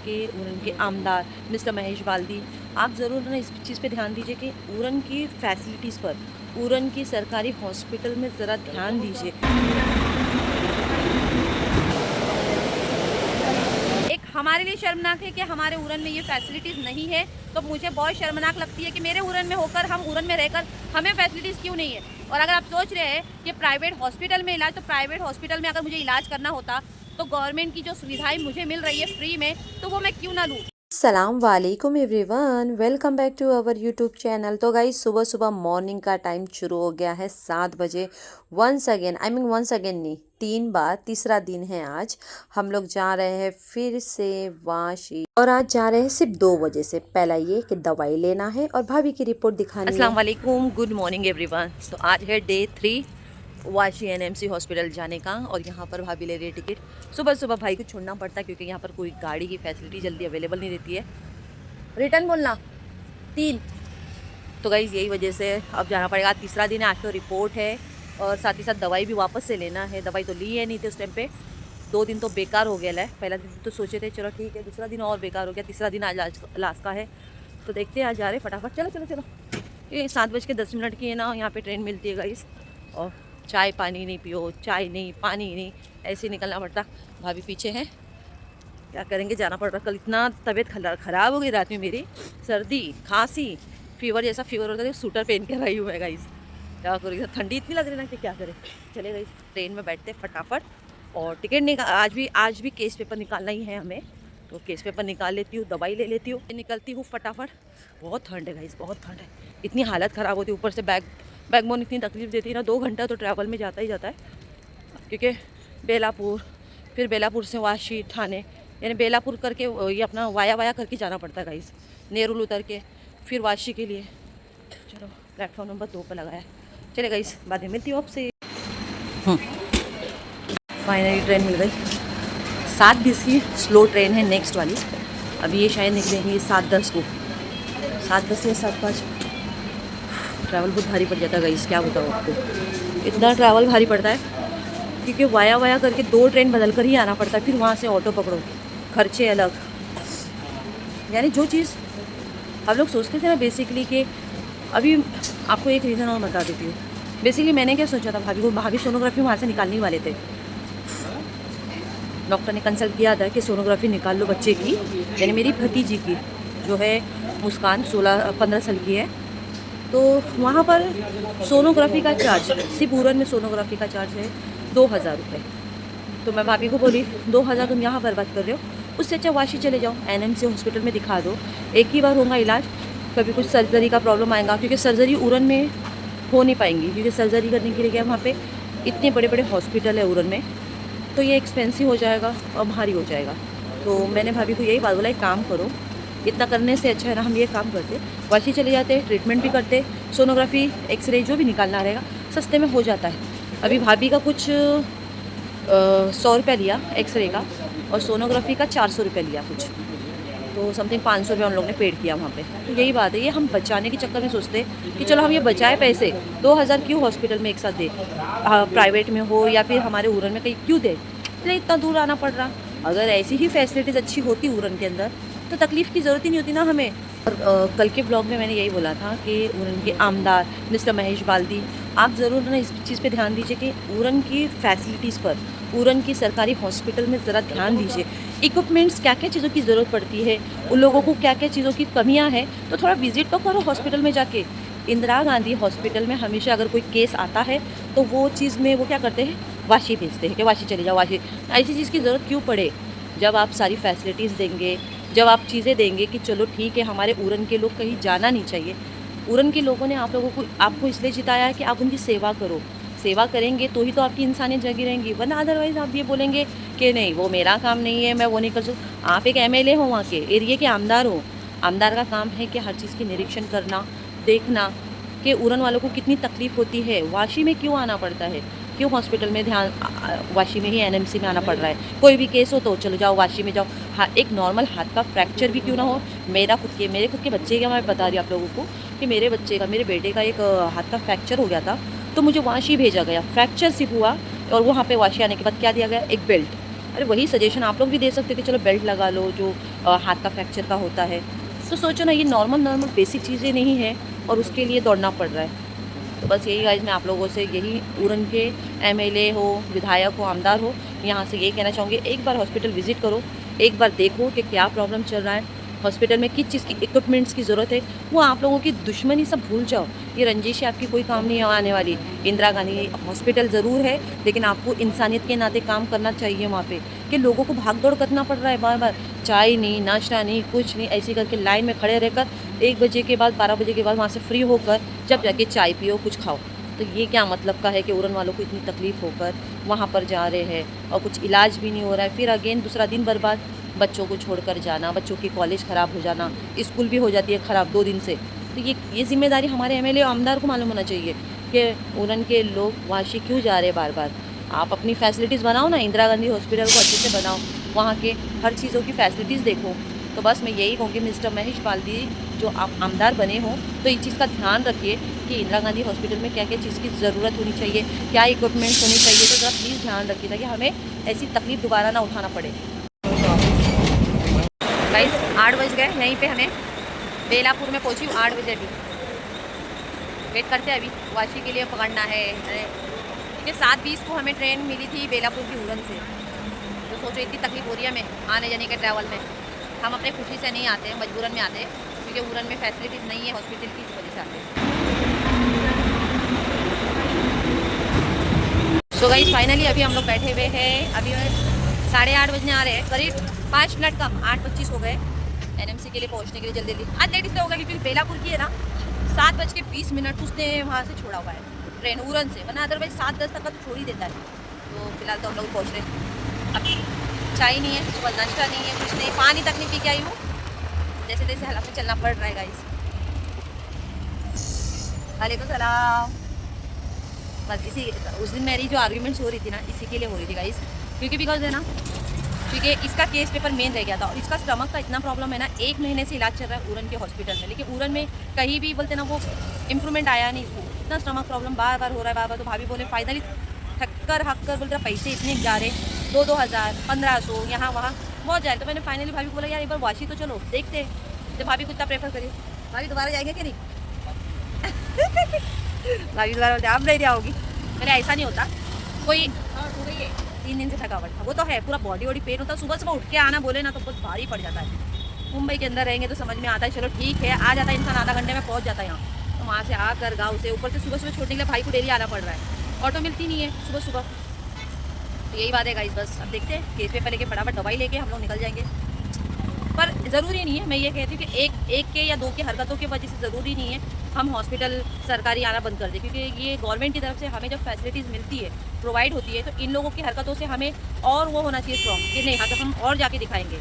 कि उरन के आमदार मिस्टर महेश बाल्दी, आप ज़रूर ना इस चीज़ पे ध्यान दीजिए कि उरन की फैसिलिटीज़ पर, उरन की सरकारी हॉस्पिटल में ज़रा ध्यान दीजिए। एक हमारे लिए शर्मनाक है कि हमारे उरन में ये फैसिलिटीज़ नहीं है, तो मुझे बहुत शर्मनाक लगती है कि मेरे उरन में होकर, हम उरन में रहकर हमें फैसिलिटीज़ क्यों नहीं है। और अगर आप सोच रहे हैं कि प्राइवेट हॉस्पिटल में इलाज, तो प्राइवेट हॉस्पिटल में अगर मुझे इलाज करना होता तो गवर्नमेंट की जो सुविधाएं मुझे मिल रही है फ्री में, तो वो मैं क्यों ना लूँ। अस्सलाम वालेकुम everyone, welcome back to our YouTube channel. तो गाइस सुबह सुबह मॉर्निंग का टाइम शुरू हो गया है 7 बजे। वंस अगेन वंस अगेन नहीं, 3 बार, तीसरा दिन है आज। हम लोग जा रहे हैं फिर से वाशी, और आज जा रहे हैं सिर्फ 2 बजे से। पहला ये कि दवाई लेना है और भाभी की रिपोर्ट दिखानी अस्सलाम है। वालेकुम, गुड मॉर्निंग एवरीवन। तो आज है डे 3 वाशी एनएमसी हॉस्पिटल जाने का, और यहाँ पर भाभी ले रही है टिकट। सुबह सुबह भाई को छोड़ना पड़ता है क्योंकि यहाँ पर कोई गाड़ी की फैसिलिटी जल्दी अवेलेबल नहीं रहती है। रिटर्न बोलना 3। तो गाइज़ यही वजह से अब जाना पड़ेगा। तीसरा दिन है, आज तो रिपोर्ट है और साथ ही साथ दवाई भी वापस से लेना है। दवाई तो ली है नहीं थी उस टाइम पे। 2 दिन तो बेकार हो गया है। पहला दिन तो सोचे थे चलो ठीक है, दूसरा दिन और बेकार हो गया। तीसरा दिन आज लास्ट का है, तो देखते हैं आज जा रहे फटाफट। चलो चलो चलो, ये 7:10 की है ना, यहाँ पे ट्रेन मिलती है गाइस। और चाय पानी नहीं पियो, चाय नहीं पानी नहीं, ऐसे ही निकलना पड़ता। भाभी पीछे हैं, क्या करेंगे, जाना पड़ रहा। कल इतना तबीयत ख़राब हो गई रात में मेरी, सर्दी खांसी फीवर जैसा फीवर होता है। सूटर पहन के रही हूँ मैं गाइस, क्या करूँ, ठंडी इतनी लग रही ना कि क्या करें। चले गई ट्रेन में बैठते फटाफट, और टिकट निकाल, आज भी केस पेपर निकालना ही है हमें, तो केस पेपर निकाल लेती हूँ, दवाई ले लेती हूँ, निकलती हूँ फटाफट। बहुत ठंड है गाइस, बहुत ठंड है, इतनी हालत ख़राब होती है। ऊपर से बैकबोन इतनी तकलीफ़ देती है ना। 2 घंटा तो ट्रैवल में जाता ही जाता है, क्योंकि बेलापुर, फिर बेलापुर से वाशी ठाणे, यानी बेलापुर करके ये अपना वाया करके जाना पड़ता है गाइस। नेरुल उतर के फिर वाशी के लिए। चलो प्लेटफॉर्म नंबर 2 पर लगाया। चले गाइस, बाद में मिलती हूँ आपसे। फाइनली ट्रेन मिल गई। 7:20 की स्लो ट्रेन है नेक्स्ट वाली। अभी ये शायद निकलेंगी 7:10 को, 7:10 या 7:05। ट्रैवल बहुत भारी पड़ जाता है गाइस, क्या बताऊँ आपको, इतना ट्रैवल भारी पड़ता है क्योंकि वाया करके 2 ट्रेन बदल कर ही आना पड़ता है। फिर वहाँ से ऑटो पकड़ो, खर्चे अलग। यानी जो चीज़ हम लोग सोचते थे ना बेसिकली कि, अभी आपको एक रीज़न और बता देती हूँ। बेसिकली मैंने क्या सोचा था, भाभी सोनोग्राफी वहाँ से निकालने वाले थे। डॉक्टर ने कंसल्ट किया था कि सोनोग्राफी निकाल लो बच्चे की, यानी मेरी भतीजी की, जो है मुस्कान, 16-15 साल की है। तो वहाँ पर सोनोग्राफी का चार्ज, सिर्फ उरन में सोनोग्राफी का चार्ज है 2,000 रुपये। तो मैं भाभी को बोली 2,000 तुम यहाँ बर्बाद कर रहे हो, उससे अच्छा वाशी चले जाओ, एनएमसी हॉस्पिटल में दिखा दो। एक ही बार होगा इलाज, कभी कुछ सर्जरी का प्रॉब्लम आएगा, क्योंकि सर्जरी उरन में हो नहीं पाएंगी, क्योंकि सर्जरी करने के लिए क्या वहाँ पे इतने बड़े बड़े हॉस्पिटल है उरन में, तो ये एक्सपेंसिव हो जाएगा और भारी हो जाएगा। तो मैंने भाभी को यही बात बोला, एक काम करो, इतना करने से अच्छा है ना हम ये काम करते, वाशी चले जाते, ट्रीटमेंट भी करते, सोनोग्राफी एक्सरे जो भी निकालना रहेगा सस्ते में हो जाता है। अभी भाभी का कुछ 100 रुपया लिया एक्सरे का, और सोनोग्राफी का 400 रुपये लिया कुछ, तो समथिंग 500 रुपया उन लोगों ने पेड किया वहाँ पे। तो यही बात है, ये हम बचाने के चक्कर में सोचते कि चलो हम ये बचाए पैसे, 2,000 क्यों हॉस्पिटल में एक साथ दे, प्राइवेट में हो या फिर हमारे उरन में कहीं क्यों दे, इसलिए इतना दूर आना पड़ रहा। अगर ऐसी ही फैसिलिटीज़ अच्छी होती उरन के अंदर तो तकलीफ़ की ज़रूरत ही नहीं होती ना हमें। और कल के ब्लॉग में मैंने यही बोला था कि उरन के आमदार मिस्टर महेश बाल्दी, आप ज़रूर ना इस चीज़ पे ध्यान दीजिए कि उरन की फैसिलिटीज़ पर, उरन की सरकारी हॉस्पिटल में ज़रा ध्यान दीजिए। इक्विपमेंट्स, क्या क्या चीज़ों की ज़रूरत पड़ती है, उन लोगों को क्या क्या चीज़ों की कमियां हैं, तो थोड़ा विज़िट तो करो हॉस्पिटल में जाके। इंदिरा गांधी हॉस्पिटल में हमेशा अगर कोई केस आता है तो वो चीज़ में वो क्या करते हैं, वाशी भेजते हैं कि वाशी चले जाओ, वाशी। ऐसी चीज़ की ज़रूरत क्यों पड़े, जब आप सारी फैसिलिटीज़ देंगे, जब आप चीज़ें देंगे कि चलो ठीक है, हमारे उरन के लोग कहीं जाना नहीं चाहिए। उरन के लोगों ने आप लोगों को, आपको इसलिए जिताया है कि आप उनकी सेवा करो। सेवा करेंगे तो ही तो आपकी इंसानियत जगी रहेंगी, वरना अदरवाइज़ आप ये बोलेंगे कि नहीं वो मेरा काम नहीं है, मैं वो नहीं कर सकता। आप एक एमएलए हो, वहाँ के एरिए के आमदार हो, आमदार का काम है कि हर चीज़ की निरीक्षण करना, देखना कि उरन वालों को कितनी तकलीफ़ होती है, वाशी में क्यों आना पड़ता है, क्यों हॉस्पिटल में ध्यान, वाशी में ही एनएमसी में आना पड़ रहा है। कोई भी केस हो तो चलो जाओ वाशी में जाओ। हाँ, एक नॉर्मल हाथ का फ्रैक्चर भी क्यों ना हो, मेरे खुद के बच्चे का मैं बता रही हूँ आप लोगों को कि मेरे बेटे का एक हाथ का फ्रैक्चर हो गया था, तो मुझे वाशी भेजा गया, फ्रैक्चर सिर्फ हुआ, और वहाँ पे वाशी आने के बाद क्या दिया गया, एक बेल्ट। अरे वही सजेशन आप लोग भी दे सकते थे, चलो बेल्ट लगा लो जो हाथ का फ्रैक्चर का होता है। तो सोचो ना, ये नॉर्मल बेसिक चीज़ें नहीं है और उसके लिए दौड़ना पड़ रहा है। तो बस यही गाइस, मैं आप लोगों से यही उरन के एमएलए हो, विधायक हो, आमदार हो, यहाँ से यही कहना चाहूँगी, एक बार हॉस्पिटल विज़िट करो, एक बार देखो कि क्या प्रॉब्लम चल रहा है, हॉस्पिटल में किस चीज़ की इक्विपमेंट्स की ज़रूरत है। वो आप लोगों की दुश्मनी सब भूल जाओ, ये रंजिश आपकी कोई काम नहीं आने वाली। इंदिरा गांधी हॉस्पिटल ज़रूर है, लेकिन आपको इंसानियत के नाते काम करना चाहिए वहाँ पे, कि लोगों को भाग दौड़ करना पड़ रहा है बार बार, चाय नहीं, नाश्ता नहीं, कुछ नहीं, ऐसे करके लाइन में खड़े रहकर 1 बजे के बाद 12 बजे के बाद वहाँ से फ्री होकर जब जाके चाय पियो, कुछ खाओ। तो ये क्या मतलब का है कि उरन वालों को इतनी तकलीफ़ होकर वहाँ पर जा रहे हैं और कुछ इलाज भी नहीं हो रहा है, फिर अगेन दूसरा दिन बर्बाद, बच्चों को छोड़कर जाना, बच्चों की कॉलेज ख़राब हो जाना, स्कूल भी हो जाती है ख़राब 2 दिन से। तो ये ज़िम्मेदारी हमारे एमएलए और आमदार को मालूम होना चाहिए कि उरन के लोग वाशी क्यों जा रहे हैं बार बार। आप अपनी फैसिलिटीज़ बनाओ ना, इंदिरा गांधी हॉस्पिटल को अच्छे से बनाओ, वहाँ के हर चीज़ों की फैसिलिटीज़ देखो। तो बस मैं यही कहूँगी मिस्टर महेश बाल्दी, जो आप आमदार बने हो तो इस चीज़ का ध्यान रखिए कि इंदिरा गांधी हॉस्पिटल में क्या क्या चीज़ की ज़रूरत होनी चाहिए, क्या इक्विपमेंट्स होनी चाहिए। तो ज़रा प्लीज़ ध्यान रखिए ताकि हमें ऐसी तकलीफ़ दोबारा ना उठाना पड़े। गाइस 8 बज गए, यहीं पे हमें बेलापुर में पहुंची हूँ 8 बजे। अभी वेट करते हैं, अभी वाशी के लिए पकड़ना है, क्योंकि 7:20 को हमें ट्रेन मिली थी बेलापुर की उरन से। तो सोचो इतनी तकलीफ हो रही है हमें आने जाने के ट्रैवल में। हम अपने खुशी से नहीं आते हैं, मजबूरन में आते हैं, क्योंकि उरन में फैसिलिटीज़ नहीं है हॉस्पिटल की, इस वजह से आते हैं। सो गाइस फाइनली अभी हम लोग बैठे हुए हैं, अभी 8:30 बजने आ रहे हैं, करीब 5 मिनट कम 8:25 हो गए एनएमसी के लिए पहुंचने के लिए। जल्दी जल्दी आज लेट इसलिए होगा क्योंकि बेलापुर की है ना 7:20 उसने वहाँ से छोड़ा हुआ है ट्रेन उरन से, वरना अदरवाइज 7:10 तक का तो छोड़ ही देता है। तो फिलहाल तो हम लोग पहुँच रहे हैं। अब चाय नहीं है, सुबह नाश्ता नहीं है, कुछ नहीं, पानी तक नहीं पी के आई हूँ। जैसे तैसे हालात में चलना पड़ रहा है गाइस। वालेकुम सलाम। बस इसी उस दिन मेरी जो आर्ग्यूमेंट्स हो रही थी ना, इसी के लिए हो रही थी गाइस, क्योंकि बिकॉज है ना, क्योंकि इसका केस पेपर मेन रह गया था और इसका स्टमक का इतना प्रॉब्लम है ना, 1 महीने से इलाज चल रहा है उरन के हॉस्पिटल में, लेकिन उरन में कहीं भी बोलते ना वो इम्प्रूवमेंट आया नहीं इसको, इतना स्टमक प्रॉब्लम बार बार हो रहा है बार बार। तो भाभी बोले फाइनली थक कर बोल रहा पैसे इतने जा रहे, 2-2 हज़ार 1500 यहाँ वहाँ बहुत जा रहे। तो मैंने फाइनली भाभी बोला यार एक बार वाशी तो चलो देखते। तो भाभी को इतना प्रेफर करिए, भाभी दोबारा जाएंगे कि नहीं भाभी दोबारा बोलते आप नहीं जाओगी। मैंने ऐसा नहीं होता, कोई 3 दिन से थकावट था वो तो है, पूरा बॉडी वॉडी पेन होता है, सुबह सुबह उठ के आना बोले ना तो बहुत भारी पड़ जाता है। मुंबई के अंदर रहेंगे तो समझ में आता है, चलो ठीक है आ जाता है इंसान, आधा घंटे में पहुंच जाता है यहाँ। तो वहाँ से आकर गाँव से ऊपर से सुबह सुबह छोड़ने के लिए भाई को डेली आना पड़ रहा है, ऑटो मिलती नहीं है सुबह सुबह। तो यही बात है गाइस, बस अब देखते हैं केस पेपर लेके फटाफट दवाई लेके हम लोग निकल जाएंगे। पर ज़रूरी नहीं है, मैं ये कहती हूँ कि एक के या 2 के हरकतों की वजह से ज़रूरी नहीं है हम हॉस्पिटल सरकारी आना बंद कर दें, क्योंकि ये गवर्नमेंट की तरफ से हमें जब फैसिलिटीज़ मिलती है, प्रोवाइड होती है, तो इन लोगों की हरकतों से हमें और वो होना चाहिए स्ट्रॉन्ग कि नहीं हाँ तो हम और जाके दिखाएंगे।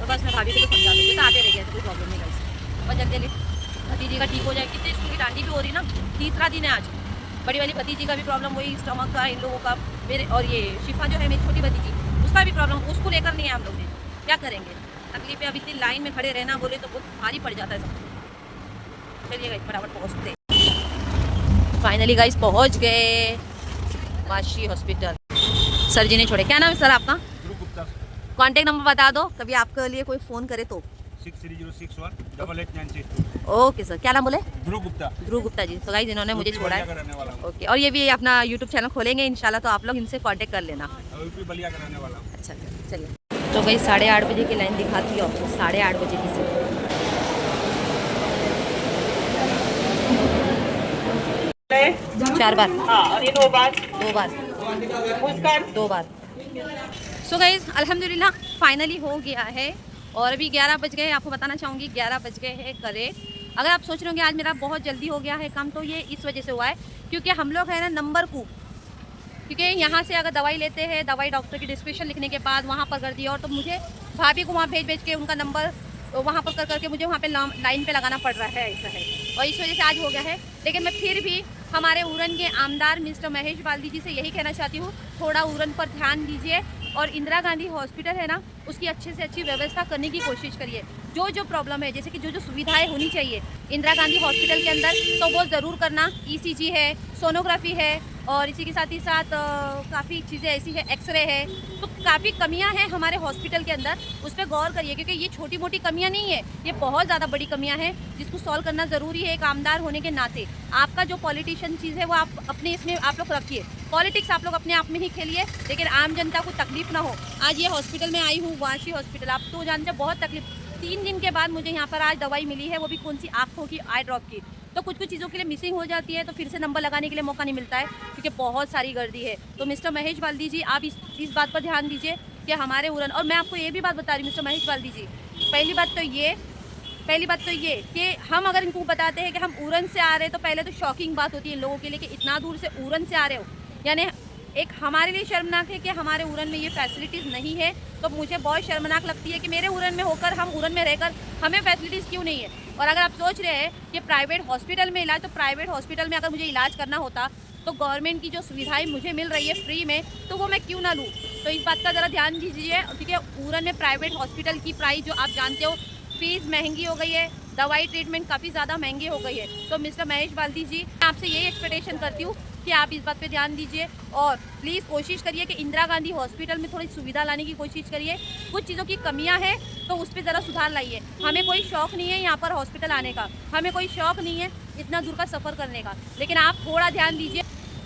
तो बस मैं भाभी को तो समझा दूँगी, तो आते रह गए कोई प्रॉब्लम नहीं गाइस। बस जल्दी जल्दी भतीजी का ठीक हो जाए, कितने स्कूल की डांडी भी हो रही ना, 3रा दिन है आज। बड़ी वाली भतीजी का भी प्रॉब्लम वही स्टमक का, इन लोगों का मेरे, और ये शिफा जो है मेरी छोटी भतीजी, उसका भी प्रॉब्लम, उसको लेकर नहीं है हम लोग ने, क्या करेंगे। तकलीफ है, अब इतनी लाइन में खड़े रहना बोले तो बहुत भारी पड़ जाता है सब। चलिए गाइस फटाफट पहुँचते। फाइनली गाइस पहुँच गए वाशी हॉस्पिटल। सर जी ने छोड़े। क्या नाम है सर आपका? ध्रुव गुप्ता। कांटेक्ट नंबर बता दो, कभी आपके लिए कोई फ़ोन करे तो। 6306188962। ओके सर, क्या नाम बोले? ध्रुव गुप्ता। ध्रुव गुप्ता जी। तो गाइस इन्होंने मुझे छोड़ा बलिया है। का रहने वाला हूँ। ओके, और ये भी अपना यूट्यूब चैनल खोलेंगे इंशाल्लाह, तो आप लोग इनसे कांटेक्ट कर लेना। यूपी बलिया का रहने वाला हूँ। अच्छा चलिए। तो भाई 8:30 बजे की लाइन दिखाती है आपको, 8:30 बजे की से 4 बार। हाँ, और ये 2 बार 2 बार मुस्कान 2 बार। सो गाइज अल्हम्दुलिल्लाह फाइनली हो गया है, और अभी 11 बज गए। आपको बताना चाहूँगी 11 बज गए हैं करेक्ट। अगर आप सोच रहे होंगे आज मेरा बहुत जल्दी हो गया है काम, तो ये इस वजह से हुआ है क्योंकि हम लोग है ना नंबर को, क्योंकि यहाँ से अगर दवाई लेते हैं, दवाई डॉक्टर की डिस्क्रिप्शन लिखने के बाद वहाँ पर कर दिया, और तो मुझे भाभी को वहाँ भेज के उनका नंबर वहाँ पर कर करके मुझे वहाँ पे लाइन पे लगाना पड़ रहा है, ऐसा है, और इस वजह से आज हो गया है। लेकिन मैं फिर भी हमारे उरन के आमदार मिस्टर महेश बाल्दी जी से यही कहना चाहती हूँ, थोड़ा उरन पर ध्यान दीजिए और इंदिरा गांधी हॉस्पिटल है ना उसकी अच्छे से अच्छी व्यवस्था करने की कोशिश करिए। जो प्रॉब्लम है, जैसे कि जो सुविधाएं होनी चाहिए इंदिरा गांधी हॉस्पिटल के अंदर, तो वो ज़रूर करना। ईसीजी है, सोनोग्राफी है, और इसी के साथ ही साथ काफ़ी चीज़ें ऐसी है, एक्सरे है, तो काफ़ी कमियां हैं हमारे हॉस्पिटल के अंदर। उस पर गौर करिए, क्योंकि ये छोटी मोटी कमियां नहीं है, ये बहुत ज़्यादा बड़ी कमियां हैं जिसको सॉल्व करना ज़रूरी है एक आमदार होने के नाते। आपका जो पॉलिटिशियन चीज़ है वो आप अपने इसमें आप लोग रखिए, पॉलिटिक्स आप लोग अपने आप में ही खेलिए, लेकिन आम जनता को तकलीफ ना हो। आज ये हॉस्पिटल में आई हूँ, वाशी हॉस्पिटल, आप तो जानते हैं बहुत तकलीफ। 3 दिन के बाद मुझे यहाँ पर आज दवाई मिली है, वो भी कौन सी, आँखों की, आई ड्रॉप की। तो कुछ चीज़ों के लिए मिसिंग हो जाती है, तो फिर से नंबर लगाने के लिए मौका नहीं मिलता है, क्योंकि बहुत सारी गर्दी है। तो मिस्टर महेश बाल्दी जी, आप इस बात पर ध्यान दीजिए कि हमारे उरन, और मैं आपको ये भी बात बता रही हूँ मिस्टर महेश बाल्दी जी, पहली बात तो ये कि हम अगर इनको बताते हैं कि हम उरन से आ रहे हैं, तो पहले तो शॉकिंग बात होती है इन लोगों के लिए कि इतना दूर से उरन से आ रहे हो, यानी एक हमारे लिए शर्मनाक है कि हमारे उरन में ये फैसिलिटीज़ नहीं है। तो मुझे बहुत शर्मनाक लगती है कि मेरे उरन में होकर, हम उरन में रहकर हमें फैसिलिटीज़ क्यों नहीं है। और अगर आप सोच रहे हैं कि प्राइवेट हॉस्पिटल में इलाज, तो प्राइवेट हॉस्पिटल में अगर मुझे इलाज करना होता तो गवर्नमेंट की जो सुविधाएं मुझे मिल रही है फ्री में, तो वो मैं क्यों ना लूँ। तो इस बात का ज़रा ध्यान दीजिए, क्योंकि उरन में प्राइवेट हॉस्पिटल की प्राइस जो आप जानते हो, फीस महंगी हो गई है, दवाई ट्रीटमेंट काफ़ी ज़्यादा महंगी हो गई है। तो मिस्टर महेश बाल्दी जी, मैं आपसे यही एक्सपेक्टेशन करती हूँ कि आप इस बात पे ध्यान दीजिए और प्लीज़ कोशिश करिए कि इंदिरा गांधी हॉस्पिटल में थोड़ी सुविधा लाने की कोशिश करिए। कुछ चीज़ों की कमियां हैं तो उस पर ज़रा सुधार लाइए। हमें कोई शौक़ नहीं है यहाँ पर हॉस्पिटल आने का, हमें कोई शौक़ नहीं है इतना दूर का सफ़र करने का, लेकिन आप थोड़ा ध्यान दीजिए।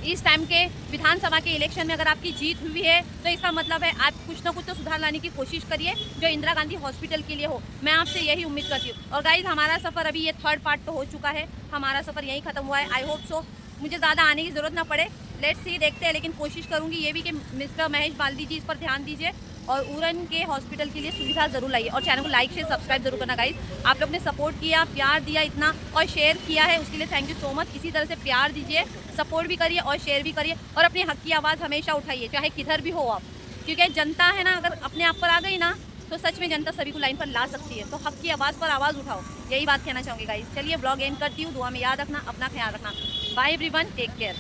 इस टाइम के विधानसभा के इलेक्शन में अगर आपकी जीत हुई है, तो इसका मतलब है आप कुछ ना कुछ तो सुधार लाने की कोशिश करिए जो इंदिरा गांधी हॉस्पिटल के लिए हो। मैं आपसे यही उम्मीद करती हूँ। और गाइज, हमारा सफ़र अभी ये 3rd पार्ट तो हो चुका है, हमारा सफ़र यहीं ख़त्म हुआ है। आई होप सो मुझे ज़्यादा आने की ज़रूरत ना पड़े, लेट्स सी, देखते हैं। लेकिन कोशिश करूँगी ये भी कि मिस्टर महेश बाल्दी जी इस पर ध्यान दीजिए और उरन के हॉस्पिटल के लिए सुविधा ज़रूर लाइए। और चैनल को लाइक शेयर सब्सक्राइब जरूर करना गाइज। आप लोग ने सपोर्ट किया, प्यार दिया इतना और शेयर किया है, उसके लिए थैंक यू सो मच। इसी तरह से प्यार दीजिए, सपोर्ट भी करिए और शेयर भी करिए, और अपनी हक की आवाज़ हमेशा उठाइए, चाहे किधर भी हो आप, क्योंकि जनता है ना, अगर अपने आप पर आ गई ना, तो सच में जनता सभी को लाइन पर ला सकती है। तो हक की आवाज़ पर आवाज़ उठाओ, यही बात कहना चाहूँगी गाइज। चलिए ब्लॉग एंड करती हूँ, दुआ में याद रखना, अपना ख्याल रखना। Bye everyone, take care.